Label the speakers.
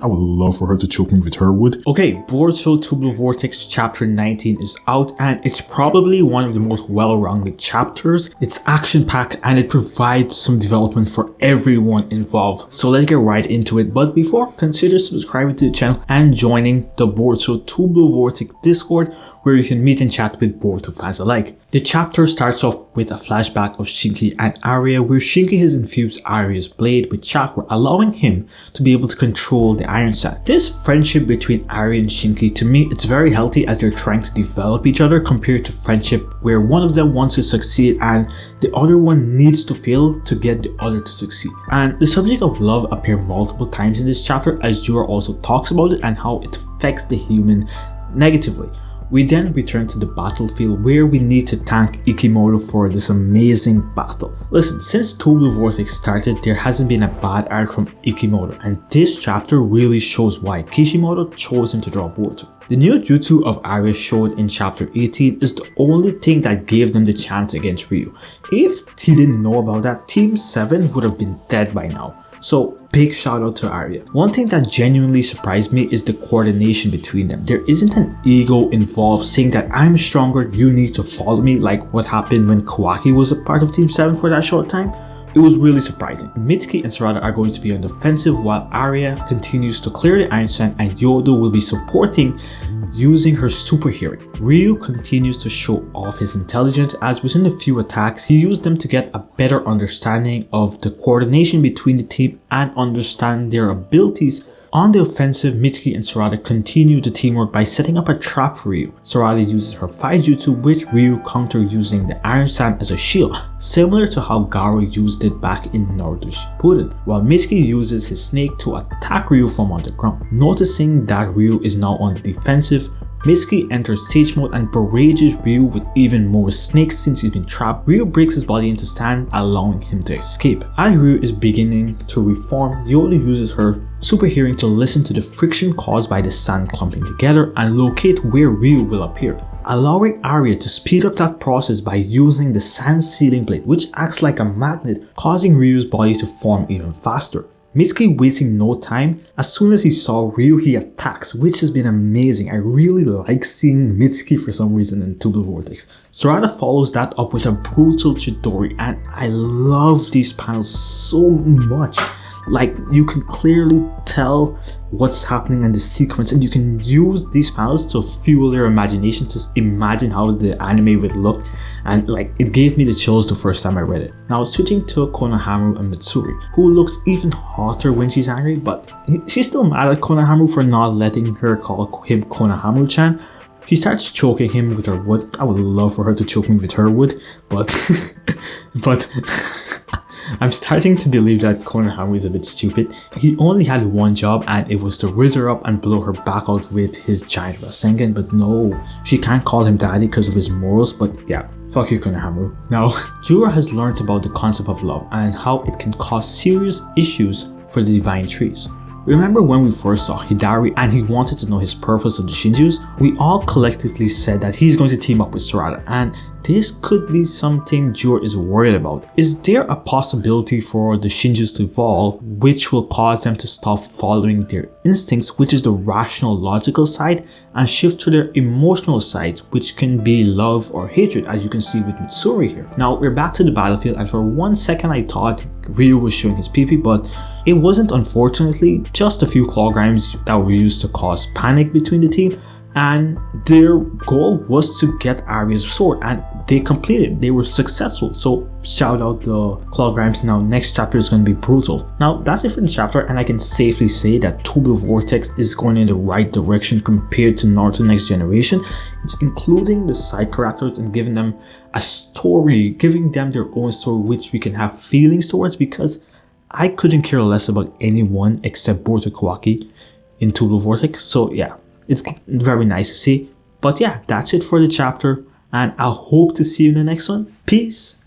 Speaker 1: I would love for her to choke me with her wood.
Speaker 2: Okay, Boruto TBV Vortex chapter 19 is out, and it's probably one of the most well-rounded chapters. It's action-packed and it provides some development for everyone involved. So let's get right into it. But before, consider subscribing to the channel and joining the Boruto TBV Vortex Discord, where you can meet and chat with Boruto fans alike. The chapter starts off with a flashback of Shinju and Araya, where Shinju has infused Araya's blade with chakra, allowing him to be able to control the Iron Sand. This friendship between Araya and Shinju, to me, it's very healthy as they're trying to develop each other, compared to friendship where one of them wants to succeed and the other one needs to fail to get the other to succeed. And the subject of love appears multiple times in this chapter, as Jura also talks about it and how it affects the human negatively. We then return to the battlefield, where we need to thank Ikimoto for this amazing battle. Listen, since TBV Vortex started, there hasn't been a bad art from Ikimoto, and this chapter really shows why Kishimoto chose him to draw Boruto. The new jutsu of Araya showed in chapter 18 is the only thing that gave them the chance against Ryu. If he didn't know about that, Team 7 would have been dead by now. So big shout out to Araya. One thing that genuinely surprised me is the coordination between them. There isn't an ego involved saying that I'm stronger, you need to follow me, like what happened when Kawaki was a part of Team 7 for that short time. It was really surprising. Mitsuki and Sarada are going to be on the offensive while Araya continues to clear the Iron Sand, and Yodo will be supporting using her super hearing. Ryu continues to show off his intelligence, as within a few attacks he used them to get a better understanding of the coordination between the team and understand their abilities. On the offensive, Mitsuki and Sarada continue the teamwork by setting up a trap for Ryu. Sarada uses her fire jutsu, which Ryu countered using the Iron Sand as a shield, similar to how Garo used it back in Naruto Shippuden, while Mitsuki uses his snake to attack Ryu from underground. Noticing that Ryu is now on the defensive, Mitsuki enters Sage Mode and berages Ryu with even more snakes since he's been trapped. Ryu breaks his body into sand, allowing him to escape. As Ryu is beginning to reform, Yodo uses her super hearing to listen to the friction caused by the sand clumping together and locate where Ryu will appear, allowing Araya to speed up that process by using the sand sealing blade, which acts like a magnet, causing Ryu's body to form even faster. Mitsuki wasting no time, as soon as he saw Ryu he attacks, which has been amazing. I really like seeing Mitsuki for some reason in TBV Vortex. Sarada follows that up with a brutal Chidori, and I love these panels so much. Like, you can clearly tell what's happening in the sequence, and you can use these panels to fuel your imagination to imagine how the anime would look, and like, it gave me the chills the first time I read it. Now switching to Konohamaru and Mitsuri, who looks even hotter when she's angry, but she's still mad at Konohamaru for not letting her call him Konohamaru-chan. She starts choking him with her wood. I would love for her to choke me with her wood, but I'm starting to believe that Konohamaru is a bit stupid. He only had one job, and it was to raise her up and blow her back out with his giant Rasengan, but no, she can't call him daddy because of his morals. But yeah, fuck you, Konohamaru. Now, Jura has learned about the concept of love and how it can cause serious issues for the divine trees. Remember when we first saw Hidari and he wanted to know his purpose of the Shinjus? We all collectively said that he's going to team up with Sarada, and this could be something Jura is worried about. Is there a possibility for the Shinjus to evolve, which will cause them to stop following their instincts, which is the rational logical side, and shift to their emotional sides, which can be love or hatred, as you can see with Mitsuri here. Now we're back to the battlefield, and for one second I thought Ryu was showing his PP, but it wasn't, unfortunately. Just a few claw grinds that were used to cause panic between the team, and their goal was to get Araya's sword, and they completed. They were successful, so shout out the claw grinds. Now next chapter is going to be brutal. Now that's it for the chapter, and I can safely say that TBV Vortex is going in the right direction compared to Naruto Next Generation. It's including the side characters and giving them a story, giving them their own story which we can have feelings towards, because I couldn't care less about anyone except Boruto Kawaki in TBV Vortex. So yeah, it's very nice to see. But yeah, that's it for the chapter, and I hope to see you in the next one. Peace.